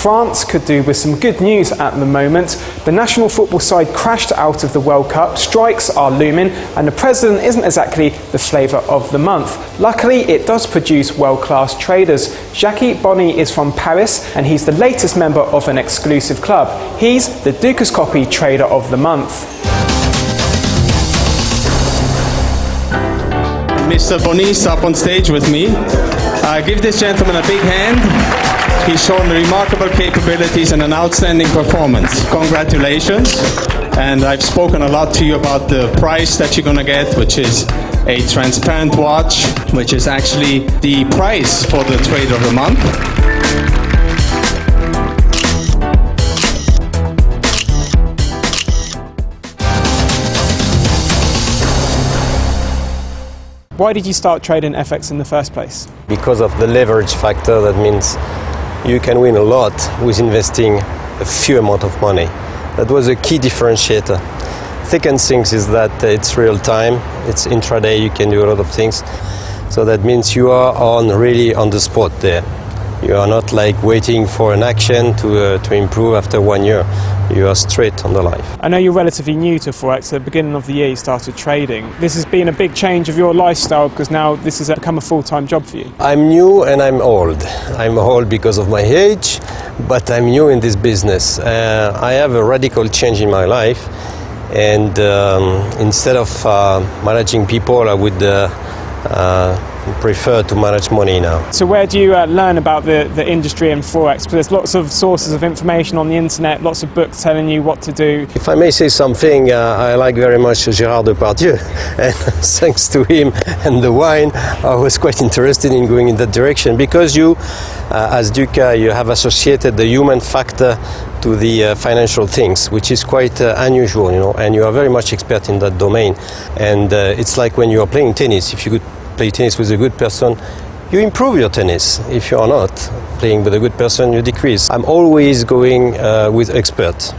France could do with some good news at the moment. The national football side crashed out of the World Cup, strikes are looming, and the president isn't exactly the flavour of the month. Luckily, it does produce world-class traders. Jackie Bonny is from Paris, and he's the latest member of an exclusive club. He's the Dukascopy Trader of the Month. Mr. Bonny is up on stage with me. Give this gentleman a big hand. He's shown remarkable capabilities and an outstanding performance. Congratulations. And I've spoken a lot to you about the price that you're going to get, which is a transparent watch, which is actually the price for the Trader of the Month. Why did you start trading FX in the first place? Because of the leverage factor. That means you can win a lot with investing a few amount of money. That was a key differentiator. Second thing is that it's real time, it's intraday, you can do a lot of things. So that means you are really on the spot there. You are not like waiting for an action to improve after 1 year. You are straight on the life. I know you're relatively new to Forex. At the beginning of the year you started trading. This has been a big change of your lifestyle because now this has become a full-time job for you. I'm new and I'm old. I'm old because of my age, but I'm new in this business. I have a radical change in my life, and instead of managing people, I would prefer to manage money now. So where do you learn about the industry and Forex? Because there's lots of sources of information on the internet, lots of books telling you what to do. If I may say something, I like very much Gérard Depardieu, and thanks to him and the wine, I was quite interested in going in that direction, because you, as Duca, you have associated the human factor to the financial things, which is quite unusual, you know, and you are very much expert in that domain. And it's like when you are playing tennis. If you could play tennis with a good person, you improve your tennis. If you are not playing with a good person, you decrease. I'm always going with experts,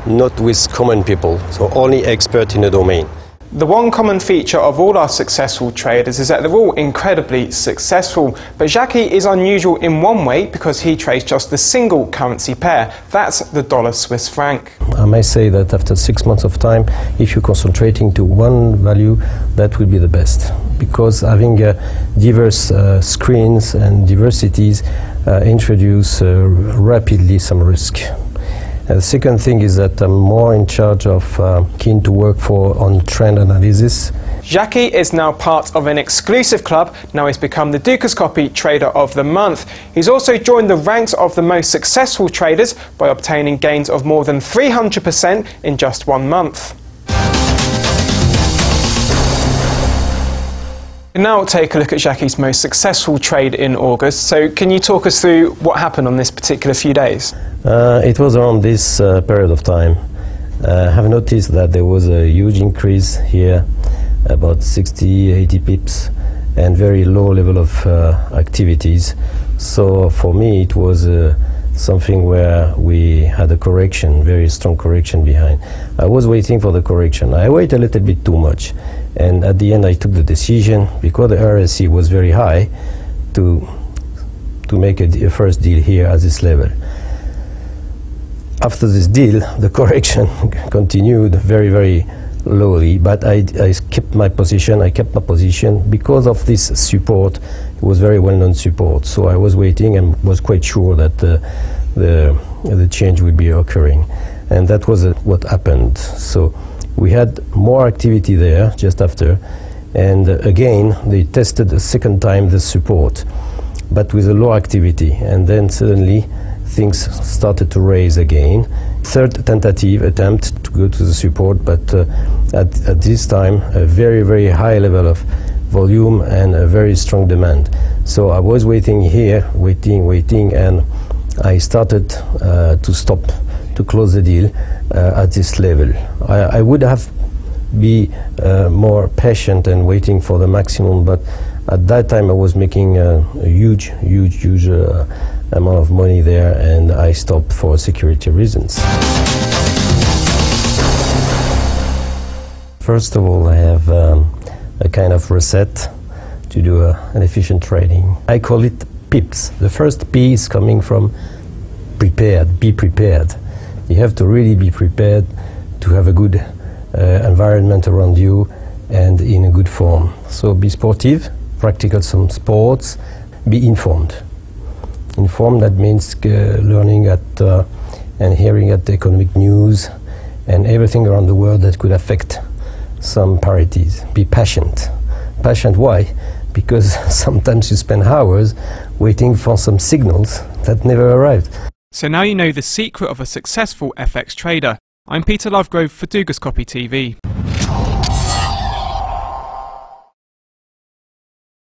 not with common people, so only expert in a domain. The one common feature of all our successful traders is that they're all incredibly successful. But Jackie is unusual in one way because he trades just the single currency pair. That's the dollar Swiss franc. I may say that after 6 months of time, if you're concentrating to one value, that will be the best. Because having diverse screens and diversities introduce rapidly some risk. The second thing is that I'm more in charge of keen to work on trend analysis. Jackie is now part of an exclusive club. Now he's become the Dukascopy Trader of the Month. He's also joined the ranks of the most successful traders by obtaining gains of more than 300% in just 1 month. Now take a look at Jackie's most successful trade in August. So can you talk us through what happened on this particular few days? It was around this period of time. I have noticed that there was a huge increase here, about 60-80 pips, and very low level of activities. So for me it was something where we had a correction, very strong correction behind. I was waiting for the correction. I waited a little bit too much, and at the end I took the decision, because the RSI was very high, to make a first deal here at this level. After this deal, the correction continued very, very lowly, but I kept my position. I kept my position because of this support. It was very well-known support, so I was waiting and was quite sure that the change would be occurring, and that was what happened. So we had more activity there just after, and again they tested a second time the support, but with a low activity, and then suddenly things started to raise again. Third tentative attempt to go to the support, but at this time a very, very high level of volume and a very strong demand. So I was waiting here, waiting, and I started to close the deal at this level. I would have been more patient and waiting for the maximum, but at that time I was making a huge amount of money there, and I stopped for security reasons. First of all, I have a kind of reset to do an efficient trading. I call it pips. The first P is coming from prepared, be prepared. You have to really be prepared to have a good environment around you and in a good form. So be sportive, practice some sports, be informed. Informed, that means learning at and hearing at the economic news and everything around the world that could affect some parities. Be patient. Patient, why? Because sometimes you spend hours waiting for some signals that never arrived. So now you know the secret of a successful FX trader. I'm Peter Lovegrove for Dukascopy TV.